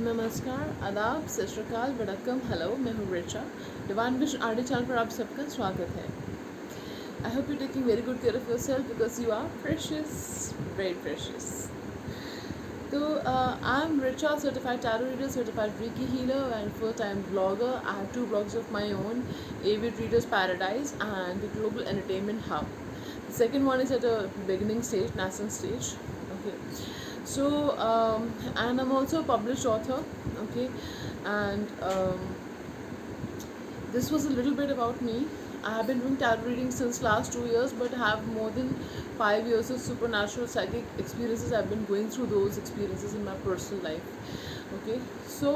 नमस्कार, आदाब, सत श्री अकाल, वड़क्कम, हेलो। मैं हूँ Richa. Divine vision RD channel पर आप सबका स्वागत है। I hope you taking very good care of your self because you are precious, very precious. तो I am Richa, certified tarot reader, certified reiki healer and full time blogger. I have two blogs of my own, Avid Readers Paradise and the Global Entertainment Hub. The second one is at a beginning stage, nascent stage. Okay. So and I'm also a published author. Okay. And this was a little bit about me. I have been doing tarot reading since last 2 years, but have more than 5 years of supernatural psychic experiences. I've been going through those experiences in my personal life. Okay. So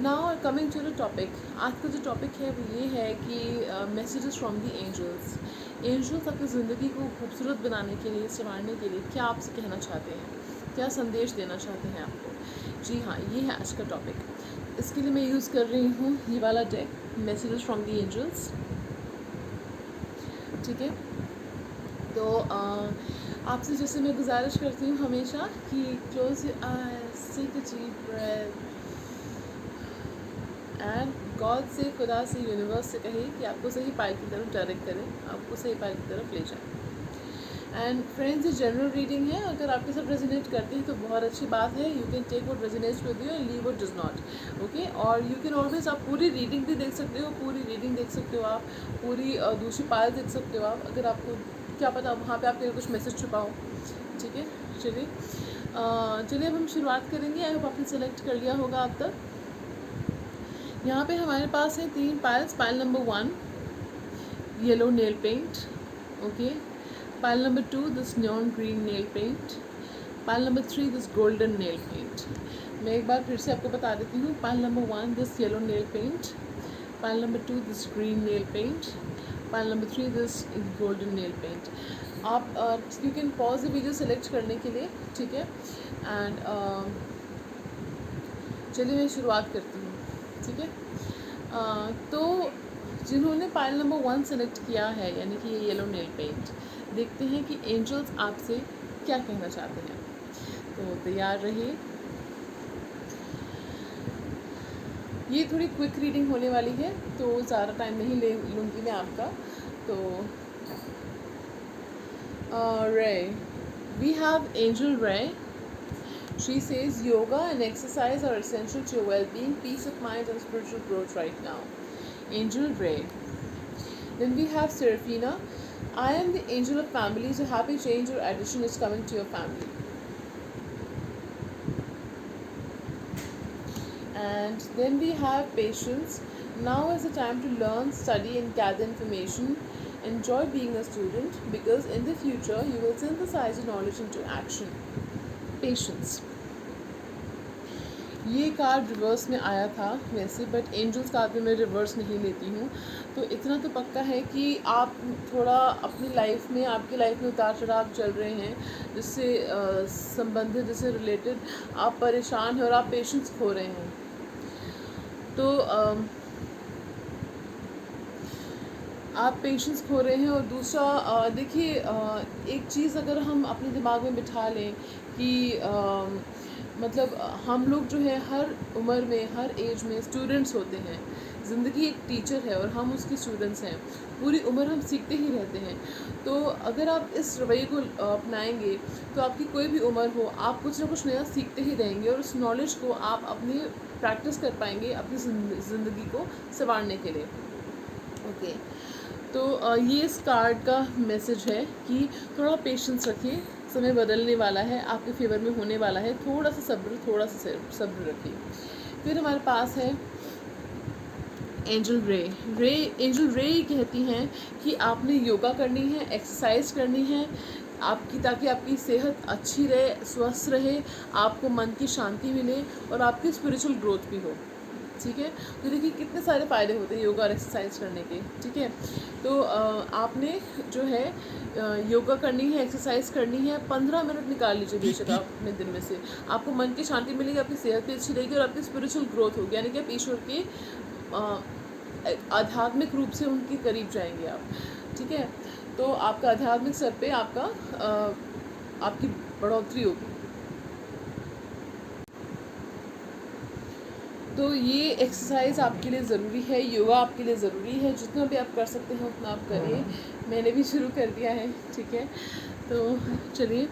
now coming to the topic. आज का जो topic है वो ये है कि messages from the angels. Angels अपनी ज़िंदगी को खूबसूरत बनाने के लिए, संवारने के लिए क्या आपसे कहना चाहते हैं, क्या संदेश देना चाहते हैं आपको. जी हाँ, ये है आज का टॉपिक. इसके लिए मैं यूज़ कर रही हूँ ये वाला deck, messages from the angels. ठीक है. तो आपसे जैसे मैं गुजारिश करती हूँ हमेशा कि close your eyes, take a deep breath and God से, खुदा से, यूनिवर्स से कहिए कि आपको सही पाइल की तरफ डायरेक्ट करें, आपको सही पाइल की तरफ ले जाएं. एंड फ्रेंड्स, ये जनरल रीडिंग है. अगर आपके साथ रेजोनेट करती है तो बहुत अच्छी बात है. You can take what resonates with you and leave what does not. Okay. और यू कैन ऑलवेज, आप पूरी रीडिंग भी देख सकते हो, पूरी रीडिंग देख सकते हो आप, पूरी दूसरी पाइल देख सकते हो आप, अगर आपको क्या पता वहाँ पर आपके कुछ मैसेज छुपा हो. ठीक है. चलिए अब हम शुरुआत करेंगे. आई होप आपने सेलेक्ट कर लिया होगा अब तक. यहाँ पे हमारे पास है 3 piles. Pile number 1 yellow nail paint. Okay. Pile number 2 this neon green nail paint. Pile number 3 this golden nail paint. मैं एक बार फिर से आपको बता देती हूँ. Pile number 1 this yellow nail paint. Pile number 2 this green nail paint. Pile number 3 this golden nail paint. आप you can pause the video select करने के लिए. ठीक है. एंड चलिए मैं शुरुआत करती हूँ. ठीक है. तो जिन्होंने पाइल नंबर 1 सेलेक्ट किया है, यानी कि ये येलो नेल पेंट, देखते हैं कि एंजल्स आपसे क्या कहना चाहते हैं. तो तैयार रहिए. ये थोड़ी क्विक रीडिंग होने वाली है, तो ज़्यादा टाइम नहीं ले लूँगी मैं आपका. तो रे, वी हैव एंजल रे. She says yoga and exercise are essential to your well-being, peace of mind and spiritual growth right now. Angel Ray. Then we have Serafina. I am the angel of family, so happy change or addition is coming to your family. And then we have Patience. Now is the time to learn, study and gather information. Enjoy being a student because in the future you will synthesize your knowledge into action. Patience. ये card reverse में आया था वैसे, but angels card में मैं reverse नहीं लेती हूँ. तो इतना तो पक्का है कि आप थोड़ा अपनी लाइफ में, आपकी लाइफ में उतार चढ़ाव चल रहे हैं, जिससे संबंधित, जिससे रिलेटेड आप परेशान हैं और आप पेशेंस खो रहे हैं. तो आप पेशेंस खो रहे हैं. और दूसरा देखिए, एक चीज़ अगर हम अपने दिमाग में बिठा लें कि मतलब हम लोग जो है हर उम्र में, हर एज में स्टूडेंट्स होते हैं. ज़िंदगी एक टीचर है और हम उसके स्टूडेंट्स हैं. पूरी उम्र हम सीखते ही रहते हैं. तो अगर आप इस रवैये को अपनाएंगे तो आपकी कोई भी उम्र हो, आप कुछ ना कुछ नया सीखते ही रहेंगे और उस नॉलेज को आप अपनी प्रैक्टिस कर पाएंगे अपनी ज़िंदगी को संवारने के लिए. ओके. तो ये इस कार्ड का मैसेज है कि थोड़ा पेशेंस रखिए, समय बदलने वाला है, आपके फेवर में होने वाला है. थोड़ा सा सब्र रखिए. फिर हमारे पास है एंजल रे. एंजल रे कहती हैं कि आपने योगा करनी है, एक्सरसाइज करनी है आपकी, ताकि आपकी सेहत अच्छी रहे, स्वस्थ रहे, आपको मन की शांति मिले और आपकी स्पिरिचुअल ग्रोथ भी हो. ठीक है. तो देखिए कितने सारे फ़ायदे होते हैं योगा और एक्सरसाइज करने के. ठीक है. तो आपने जो है योगा करनी है, एक्सरसाइज करनी है, 15 मिनट निकाल लीजिए बेशक आप अपने दिन में से. आपको मन की शांति मिलेगी, आपकी सेहत भी अच्छी रहेगी और आपकी स्पिरिचुअल ग्रोथ होगी, यानी कि आप ईश्वर के आध्यात्मिक रूप से उनके करीब जाएंगे आप. ठीक है. तो आपका आध्यात्मिक स्तर पे आपकी बढ़ोतरी होगी. तो ये एक्सरसाइज आपके लिए ज़रूरी है, योगा आपके लिए ज़रूरी है, जितना भी आप कर सकते हैं उतना आप करिए। मैंने भी शुरू कर दिया है, ठीक है। तो चलिए,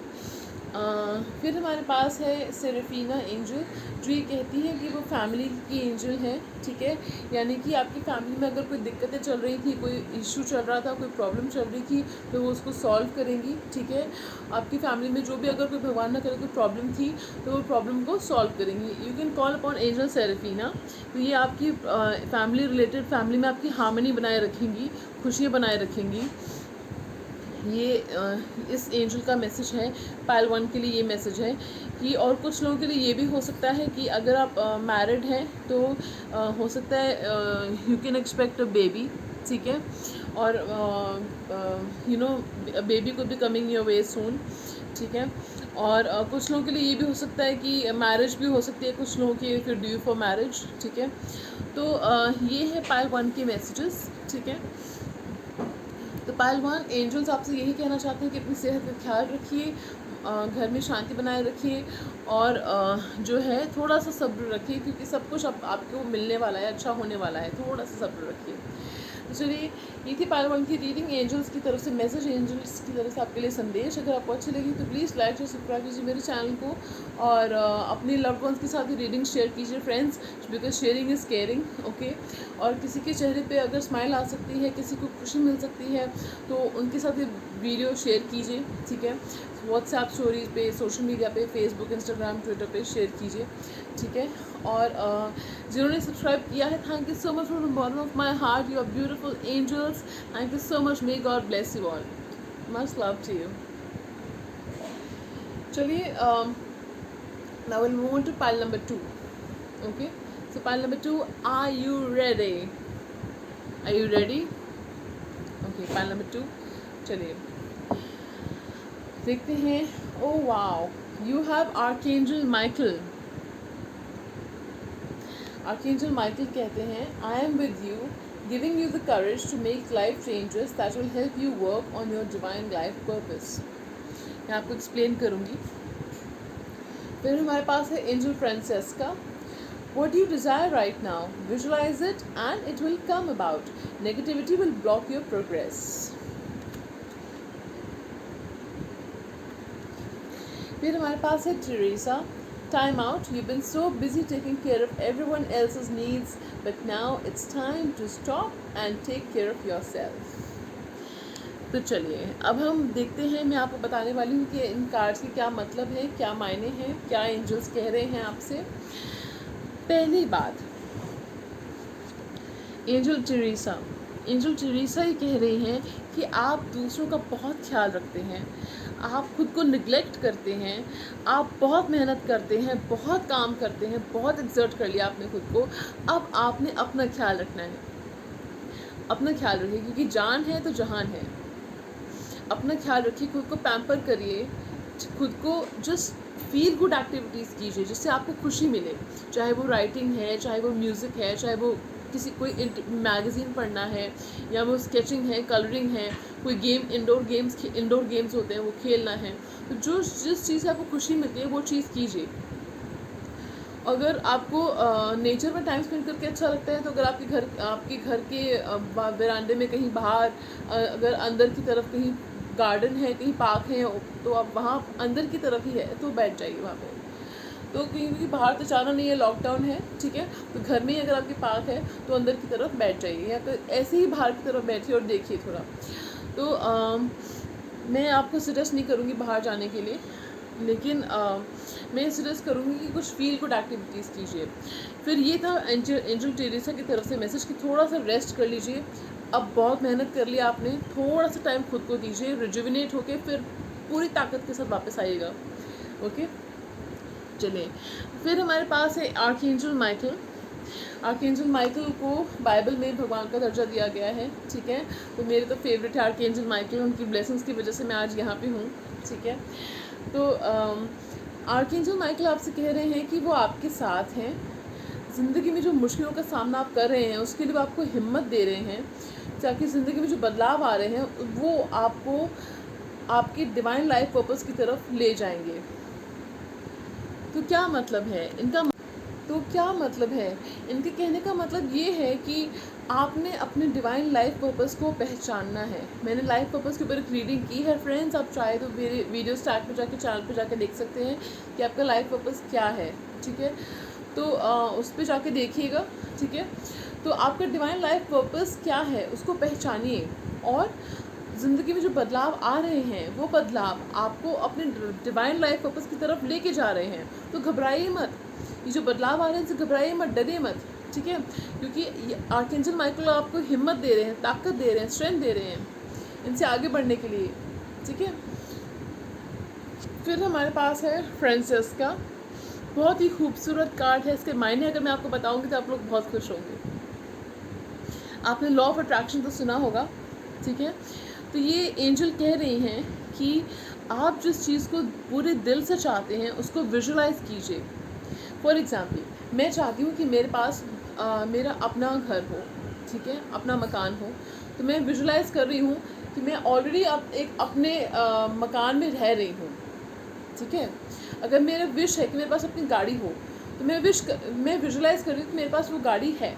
फिर हमारे पास है सेरेफिना एंजल, जो ये कहती है कि वो फैमिली की एंजल है, ठीक है। यानी कि आपकी फैमिली में अगर कोई दिक्कतें चल रही थी, कोई इशू चल रहा था, कोई प्रॉब्लम चल रही थी, तो वो उसको सॉल्व करेंगी, ठीक है। आपकी फैमिली में जो भी अगर कोई भगवान ना करे कोई प्रॉब्लम थी, तो वो प्रॉब्लम को सॉल्व करेंगी। You can call upon angel Seraphina. तो ये आपकी फैमिली रिलेटेड, फैमिली में आपकी हार्मनी बनाए रखेंगी, खुशियाँ बनाए रखेंगी। ये इस एंजल का मैसेज है। पाइल 1 के लिए ये मैसेज है कि, और कुछ लोगों के लिए ये भी हो सकता है कि अगर आप मैरिड हैं तो हो सकता है you can expect a baby, ठीक है। और यू नो बेबी को भी कमिंग योर वे सून, ठीक है। और कुछ लोगों के लिए ये भी हो सकता है कि मैरिज भी हो सकती है कुछ लोगों की, if you due for marriage, ठीक है। तो ये है पाइल 1 के मैसेजेस, ठीक है। तो पाइल 1 एंजल्स आपसे यही कहना चाहते हैं कि अपनी सेहत का ख्याल रखिए, घर में शांति बनाए रखिए, और जो है थोड़ा सा सब्र रखिए, क्योंकि सब कुछ आपको मिलने वाला है, अच्छा होने वाला है, थोड़ा सा सब्र रखिए। तो चलिए, ये थी पाइल 1 की रीडिंग, एंजल्स की तरफ से मैसेज, एंजल्स की तरफ से आपके लिए संदेश। अगर आपको अच्छी लगी तो प्लीज़ लाइक और सब्सक्राइब कीजिए मेरे चैनल को, और अपने लव्ड वंस के साथ ही रीडिंग शेयर कीजिए friends, because sharing is caring, okay. और किसी के चेहरे पे अगर स्माइल आ सकती है, किसी को खुशी मिल सकती है, तो उनके साथ ये वीडियो शेयर कीजिए, ठीक है। व्हाट्सएप स्टोरीज पे, सोशल मीडिया पे, फेसबुक, इंस्टाग्राम, ट्विटर पे शेयर कीजिए, ठीक है। और जिन्होंने सब्सक्राइब किया है, thank you so much from the bottom of my heart, you are beautiful angels, thank you so much, may God bless you all, much love to you. चलिए, now we'll move on to pile number 2, okay. So pile number 2, are you ready? Are you ready? Okay, pile number 2, चलिए देखते हैं। oh wow, you have archangel michael. archangel michael कहते हैं, I am with you, giving you the courage to make life changes that will help you work on your divine life purpose. मैं आपको explain करूँगी। फिर हमारे पास है angel Francesca, what do you desire right now? Visualize it and it will come about. Negativity will block your progress. फिर हमारे पास है Teresa, time out, you been so busy taking care of everyone else's needs, but now it's time to stop and take care of yourself. तो चलिए, अब हम देखते हैं, मैं आपको बताने वाली हूँ कि इन कार्ड्स के क्या मतलब है, क्या मायने हैं, क्या एंजल्स कह रहे हैं आपसे। पहली बात, एंजल टेरेसा ही कह रही हैं कि आप दूसरों का बहुत ख्याल रखते हैं, आप खुद को निगलेक्ट करते हैं, आप बहुत मेहनत करते हैं, बहुत काम करते हैं, बहुत एक्सर्ट कर लिया आपने खुद को, अब आपने अपना ख्याल रखना है। अपना ख्याल रखिए, क्योंकि जान है तो जहान है। अपना ख्याल रखिए, खुद को पैम्पर करिए, खुद को जस्ट फील गुड एक्टिविटीज़ कीजिए जिससे आपको खुशी मिले, चाहे वो राइटिंग है, चाहे वो म्यूज़िक है, चाहे वो किसी कोई मैगज़ीन पढ़ना है, या वो स्केचिंग है, कलरिंग है, कोई गेम, इंडोर गेम्स होते हैं वो खेलना है। तो जिस चीज़ से आपको खुशी मिलती है वो चीज़ कीजिए। अगर आपको नेचर में टाइम स्पेंड करके अच्छा लगता है, तो अगर आपके घर के बरामदे में कहीं बाहर, अगर अंदर की तरफ कहीं गार्डन है, कहीं पार्क है, तो आप वहाँ अंदर की तरफ ही है तो बैठ जाइए वहाँ पे। तो क्योंकि बाहर तो जाना नहीं है, लॉकडाउन है, ठीक है। तो घर में ही अगर आपके पार्क है तो अंदर की तरफ बैठ जाइए, या तो ऐसे ही बाहर की तरफ बैठिए और देखिए थोड़ा। तो मैं आपको सजेस्ट नहीं करूँगी बाहर जाने के लिए, लेकिन मैं सजेस्ट करूँगी कि कुछ फील गुड एक्टिविटीज़ कीजिए। फिर ये था एंजल टेरेसा की तरफ से मैसेज कि थोड़ा सा रेस्ट कर लीजिए, अब बहुत मेहनत कर लिया आपने, थोड़ा सा टाइम खुद को दीजिए, रिजुविनेट होके फिर पूरी ताकत के साथ वापस आइएगा, ओके। चलिए, फिर हमारे पास है आर्कएंजल माइकल। आर्कएंजल माइकल को बाइबल में भगवान का दर्जा दिया गया है, ठीक है। तो मेरे तो फेवरेट है आर्कएंजल माइकल, उनकी ब्लेसिंग्स की वजह से मैं आज यहाँ पे हूँ, ठीक है। तो आर्कएंजल माइकल आपसे कह रहे हैं कि वो आपके साथ हैं, ज़िंदगी में जो मुश्किलों का सामना आप कर रहे हैं उसके लिए वो आपको हिम्मत दे रहे हैं, ताकि ज़िंदगी में जो बदलाव आ रहे हैं वो आपको आपकी डिवाइन लाइफ पर्पस की तरफ ले जाएंगे। तो क्या मतलब है इनका? तो क्या मतलब है, इनके कहने का मतलब ये है कि आपने अपने डिवाइन लाइफ पर्पस को पहचानना है। मैंने लाइफ पर्पस के ऊपर एक रीडिंग की है फ्रेंड्स, आप चाहे तो मेरे वीडियो स्टार्ट पे जाके चैनल पे जाके देख सकते हैं कि आपका लाइफ पर्पस क्या है, ठीक है। तो उस पर जाके देखिएगा, ठीक है। तो आपका डिवाइन लाइफ पर्पस क्या है उसको पहचानिए, और ज़िंदगी में जो बदलाव आ रहे हैं वो बदलाव आपको अपने डिवाइन लाइफ पर्पस की तरफ लेके जा रहे हैं। तो घबराइए मत, ये जो बदलाव आ रहे हैं इनसे घबराइए मत, डरिए मत, ठीक है। क्योंकि आर्कएंजल माइकल आपको हिम्मत दे रहे हैं, ताकत दे रहे हैं, स्ट्रेंथ दे रहे हैं इनसे आगे बढ़ने के लिए, ठीक है। फिर हमारे पास है फ्रांसिस्का, बहुत ही खूबसूरत कार्ड है। इसके मायने अगर मैं आपको बताऊंगी तो आप लोग बहुत खुश होंगे। आपने लॉ ऑफ अट्रैक्शन तो सुना होगा, ठीक है। तो ये एंजल कह रही हैं कि आप जिस चीज़ को पूरे दिल से चाहते हैं उसको विजुलाइज कीजिए। फॉर एग्ज़ाम्पल, मैं चाहती हूँ कि मेरे पास मेरा अपना घर हो, ठीक है, अपना मकान हो। तो मैं विजुलाइज कर रही हूँ कि मैं ऑलरेडी अब एक अपने मकान में रह रही हूँ, ठीक है। अगर मेरा विश है कि मेरे पास अपनी गाड़ी हो, तो मैं विजुलाइज़ कर रही हूँ कि मेरे पास वो गाड़ी है।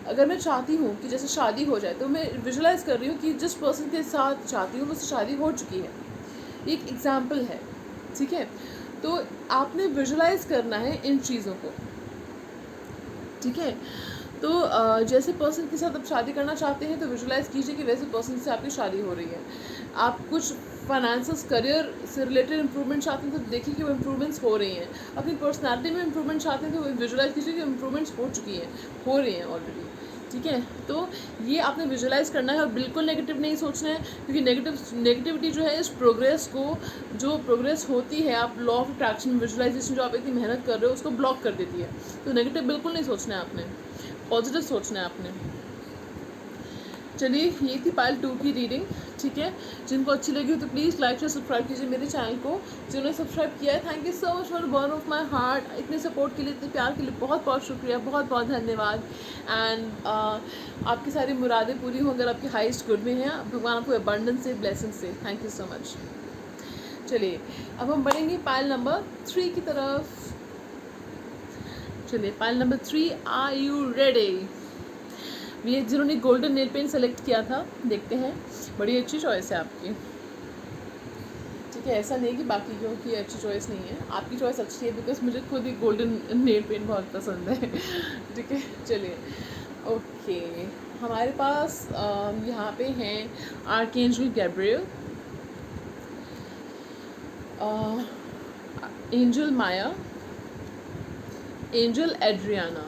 अगर मैं चाहती हूँ कि जैसे शादी हो जाए, तो मैं विजुलाइज़ कर रही हूँ कि जिस पर्सन के साथ चाहती हूँ मुझसे शादी हो चुकी है। एक एग्ज़ाम्पल है, ठीक है। तो आपने विजुलाइज़ करना है इन चीज़ों को, ठीक है। तो जैसे पर्सन के साथ आप शादी करना चाहते हैं तो विजुलाइज़ कीजिए कि वैसे पर्सन से आपकी शादी हो रही है। आप कुछ फाइनेंस करियर से रिलेटेड इंप्रूवमेंट चाहते हैं तो देखिए कि वो इंप्रूवमेंट्स हो रही हैं। अपनी पर्सनालिटी में इंप्रूवमेंट चाहते हैं तो विजुलाइज़ कीजिए कि इंप्रूवमेंट्स हो चुकी हैं, हो रही हैं ऑलरेडी, ठीक है। तो ये आपने विजुलाइज़ करना है और बिल्कुल नेगेटिव नहीं सोचना है, क्योंकि नेगेटिविटी जो है इस प्रोग्रेस को, जो प्रोग्रेस होती है, आप लॉ ऑफ अट्रैक्शन विजुलाइजेशन जो आप इतनी मेहनत कर रहे हो उसको ब्लॉक कर देती है। तो नेगेटिव बिल्कुल नहीं सोचना है आपने, पॉजिटिव सोचना है आपने। चलिए, ये थी पाइल 2 की रीडिंग, ठीक है। जिनको अच्छी लगी हो तो प्लीज़ लाइक और सब्सक्राइब कीजिए मेरे चैनल को। जिन्होंने सब्सक्राइब किया है, thank you so much for born of my heart. इतने सपोर्ट के लिए, इतने प्यार के लिए बहुत बहुत शुक्रिया, बहुत बहुत धन्यवाद। एंड आपकी सारी मुरादें पूरी हों अगर आपकी हाईएस्ट गुड में हैं। भगवान आपको अबंडेंस से, ब्लेसिंग से। Thank you so much. चलिए, अब हम बढ़ेंगे पाइल नंबर 3 की तरफ। चलिए, pile number 3, are you ready? ये जिन्होंने गोल्डन नेल पेंट सेलेक्ट किया था, देखते हैं। बड़ी अच्छी चॉइस है आपकी, ठीक है। ऐसा नहीं कि बाकी लोगों की अच्छी चॉइस नहीं है, आपकी चॉइस अच्छी है, बिकॉज मुझे खुद ही गोल्डन नेल पेंट बहुत पसंद है, ठीक है। चलिए, ओके, हमारे पास यहाँ पे हैं आर्कएंजल गैब्रियल, एंजल माया, एंजल एड्रियाना।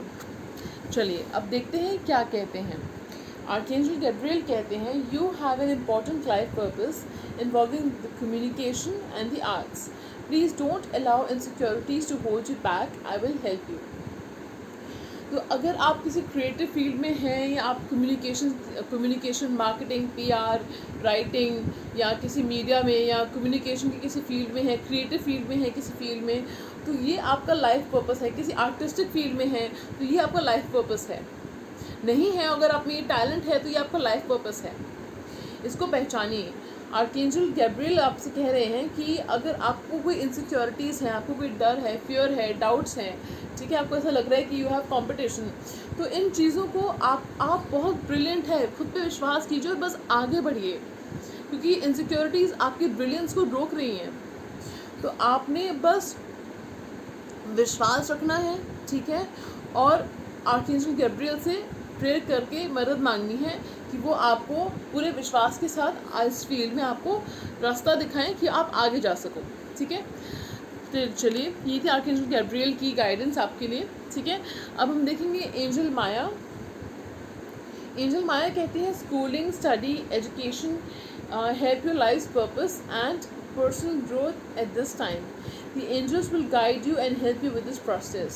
चलिए, अब देखते हैं क्या कहते हैं। आर्कएंजल गैब्रियल कहते हैं, you have an important life purpose involving the communication and the arts. Please don't allow insecurities to hold you back, I will help you. तो अगर आप किसी क्रिएटिव फील्ड में हैं, या आप कम्युनिकेशन, मार्केटिंग, पीआर, राइटिंग, या किसी मीडिया में, या कम्युनिकेशन की किसी फील्ड में है, क्रिएटिव फील्ड में है किसी फील्ड में, तो ये आपका लाइफ पर्पस है। किसी आर्टिस्टिक फील्ड में है तो ये आपका लाइफ पर्पस है। नहीं है, अगर आप में ये टैलेंट है तो ये आपका लाइफ पर्पस है, इसको पहचानिए। आर्कएंजल गैब्रियल आपसे कह रहे हैं कि अगर आपको कोई इनसिक्योरिटीज़ हैं, आपको कोई डर है, फियर है, डाउट्स हैं, ठीक है, आपको ऐसा लग रहा है कि यू हैव कंपटीशन, तो इन चीज़ों को आप बहुत ब्रिलियंट है, खुद पे विश्वास कीजिए और बस आगे बढ़िए, क्योंकि इनसिक्योरिटीज़ आपकी ब्रिलियंस को रोक रही हैं। तो आपने बस विश्वास रखना है, ठीक है, और आर्कएंजल गैब्रियल से प्रेयर करके मदद मांगनी है कि वो आपको पूरे विश्वास के साथ इस फील्ड में आपको रास्ता दिखाएं कि आप आगे जा सको, ठीक है। तो चलिए, ये थी आर्कएंजल गैब्रियल की गाइडेंस आपके लिए, ठीक है। अब हम देखेंगे एंजल माया। एंजल माया कहती है, schooling, study, education help your life purpose and personal growth at this time. The angels will guide you and help you with this process.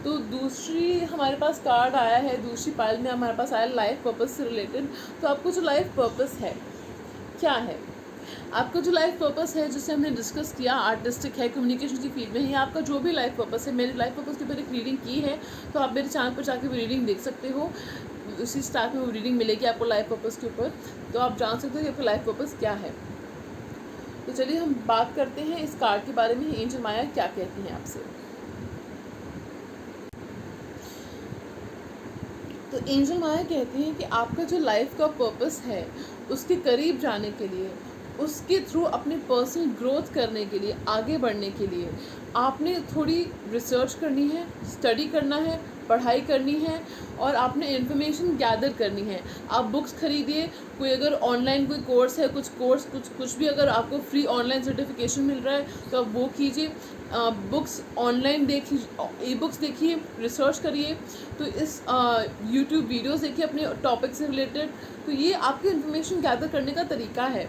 तो दूसरी हमारे पास कार्ड आया है, दूसरी पाइल में हमारे पास आया लाइफ पर्पस से रिलेटेड। तो आपको जो लाइफ पर्पस है क्या है? आपका जो लाइफ पर्पस है, जिसे हमने डिस्कस किया, आर्टिस्टिक है, कम्युनिकेशन की फील्ड में है, आपका जो भी लाइफ पर्पस है, मेरे लाइफ पर्पस के ऊपर एक रीडिंग की है, तो आप मेरे चैनल पर जाकर भी रीडिंग देख सकते हो। उसी स्टार्ट में वो रीडिंग मिलेगी आपको लाइफ पर्पस के ऊपर, तो आप जान सकते हो कि आपका लाइफ पर्पस क्या है। तो चलिए, हम बात करते हैं इस कार्ड के बारे में। एंजल माया क्या कहती हैं आपसे? तो एंजल माया कहती हैं कि आपका जो लाइफ का पर्पस है उसके करीब जाने के लिए, उसके थ्रू अपने पर्सनल ग्रोथ करने के लिए, आगे बढ़ने के लिए आपने थोड़ी रिसर्च करनी है, स्टडी करना है, पढ़ाई करनी है और आपने इन्फॉर्मेशन गैदर करनी है। आप बुक्स खरीदिए, कोई अगर ऑनलाइन कोई कोर्स है, कुछ भी अगर आपको फ्री ऑनलाइन सर्टिफिकेशन मिल रहा है तो आप वो कीजिए। बुक्स ऑनलाइन देखिए, ई बुक्स देखिए, रिसर्च करिए। तो इस यूट्यूब वीडियोस देखिए अपने टॉपिक से रिलेटेड। तो ये आपके इन्फॉर्मेशन गैदर करने का तरीका है।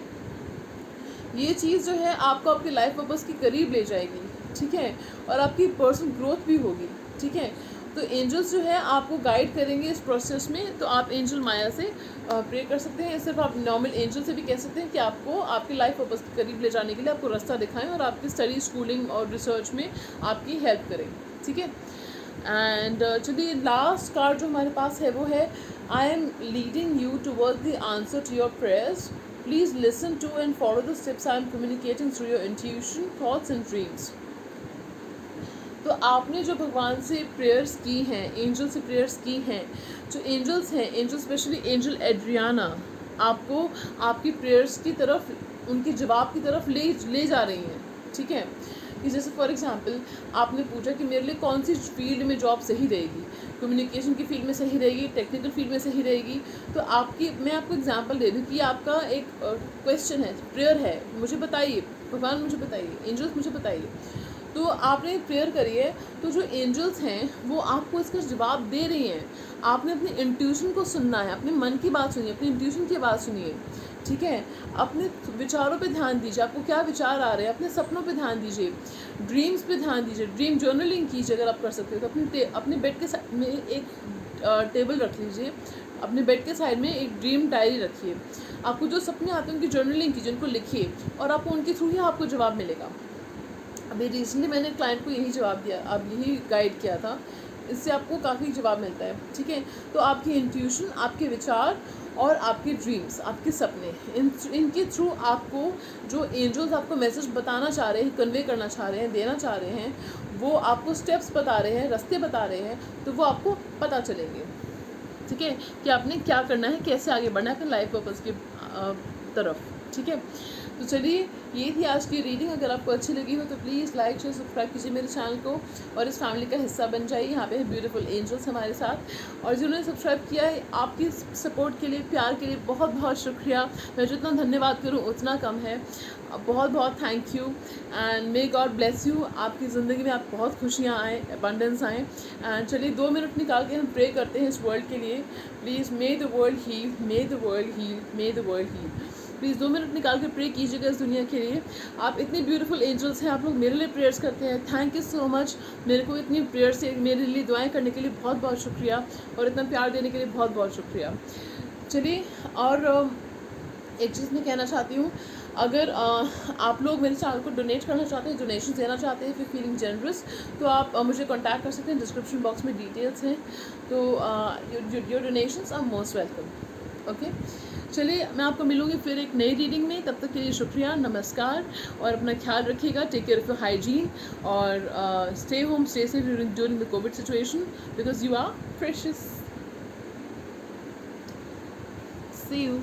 ये चीज़ जो है आपको आपके लाइफ पर्पस के करीब ले जाएगी, ठीक है, और आपकी पर्सनल ग्रोथ भी होगी, ठीक है। तो एंजल्स जो है आपको गाइड करेंगे इस प्रोसेस में। तो आप एंजल माया से प्रे कर सकते हैं। सिर्फ आप नॉर्मल एंजल से भी कह सकते हैं कि आपको आपके लाइफ पर्पस के करीब ले जाने के लिए आपको रास्ता दिखाएं और आपकी स्टडी, स्कूलिंग और रिसर्च में आपकी हेल्प करें, ठीक है। एंड चलिए लास्ट कार्ड जो हमारे पास है वो है, I am leading you towards the answer to your prayers, please listen to and follow the steps I am communicating through your intuition, thoughts and dreams. तो आपने जो भगवान से प्रेयर्स की हैं, एंजल से प्रेयर्स की हैं, जो एंजल्स हैं, एंजल स्पेशली एंजल एड्रियाना आपको आपकी प्रेयर्स की तरफ, उनके जवाब की तरफ ले जा रही हैं, ठीक है। कि जैसे फॉर एग्जांपल आपने पूछा कि मेरे लिए कौन सी फील्ड में जॉब सही रहेगी, कम्युनिकेशन की फील्ड में सही रहेगी, टेक्निकल फील्ड में सही रहेगी। तो मैं आपको एग्जांपल दे दूँ कि आपका एक क्वेश्चन है, प्रेयर है, मुझे बताइए भगवान, मुझे बताइए, एंजल्स मुझे बताइए। तो आपने प्रेयर करी है, तो जो एंजल्स हैं वो आपको इसका जवाब दे रही हैं। आपने अपनी इंट्यूशन को सुनना है, अपने मन की बात सुनिए, अपनी इंट्यूशन की बात सुनिए, ठीक है। अपने विचारों पे ध्यान दीजिए, आपको क्या विचार आ रहे हैं, अपने सपनों पे ध्यान दीजिए, ड्रीम्स पे ध्यान दीजिए, ड्रीम जर्नलिंग कीजिए अगर आप कर सकते हो तो अपने बेड के साइड में एक टेबल रख लीजिए, अपने बेड के साइड में एक ड्रीम डायरी रखिए। आपको जो सपने आते हैं उनकी जर्नलिंग कीजिए, उनको लिखिए और आपको उनके थ्रू ही आपको जवाब मिलेगा। अभी रिसेंटली मैंने क्लाइंट को यही जवाब दिया, अब यही गाइड किया था, इससे आपको काफ़ी जवाब मिलता है, ठीक है। तो आपकी इंट्यूशन, आपके विचार और आपके ड्रीम्स, आपके सपने, इनके थ्रू आपको जो एंजल्स आपको मैसेज बताना चाह रहे हैं, कन्वे करना चाह रहे हैं, देना चाह रहे हैं, वो आपको स्टेप्स बता रहे हैं, रास्ते बता रहे हैं, तो वो आपको पता चलेंगे, ठीक है, कि आपने क्या करना है, कैसे आगे बढ़ना है अपने लाइफ पर्पस की तरफ, ठीक है। तो चलिए ये थी आज की रीडिंग। अगर आपको अच्छी लगी हो तो प्लीज़ लाइक, शेयर, सब्सक्राइब कीजिए मेरे चैनल को और इस फैमिली का हिस्सा बन जाइए। यहाँ पे है ब्यूटीफुल एंजल्स हमारे साथ, और जिन्होंने सब्सक्राइब किया है आपकी सपोर्ट के लिए, प्यार के लिए बहुत बहुत शुक्रिया। मैं जितना धन्यवाद करूँ उतना कम है। बहुत बहुत thank you and may God bless you. आपकी ज़िंदगी में आप बहुत खुशियाँ आएँ, अबंडेंस आएँ। एंड चलिए 2 मिनट निकाल के हम प्रे करते हैं इस वर्ल्ड के लिए। Please may the world heal, may the world heal, may the world heal. Please 2 minute निकाल के प्रे कीजिएगा इस दुनिया के लिए। आप इतने ब्यूटीफुल एंजल्स हैं, आप लोग मेरे लिए प्रेयर्स करते हैं। Thank you so much. मेरे को इतनी प्रेयर से मेरे लिए दुआएं करने के लिए बहुत बहुत शुक्रिया और इतना प्यार देने के लिए बहुत बहुत शुक्रिया। चलिए और एक चीज़ मैं कहना चाहती हूँ, अगर आप लोग मेरे चैनल को डोनेट करना चाहते हैं, डोनेशन देना चाहते हैं, फिर फीलिंग जनरस, तो आप मुझे कांटेक्ट कर सकते हैं। डिस्क्रिप्शन बॉक्स में डिटेल्स हैं। तो your donations are most welcome. Okay, चलिए मैं आपको मिलूँगी फिर एक नई रीडिंग में। तब तक के लिए शुक्रिया, नमस्कार और अपना ख्याल रखिएगा। Take care of your hygiene और stay home, stay safe during the covid situation because you are precious. See you.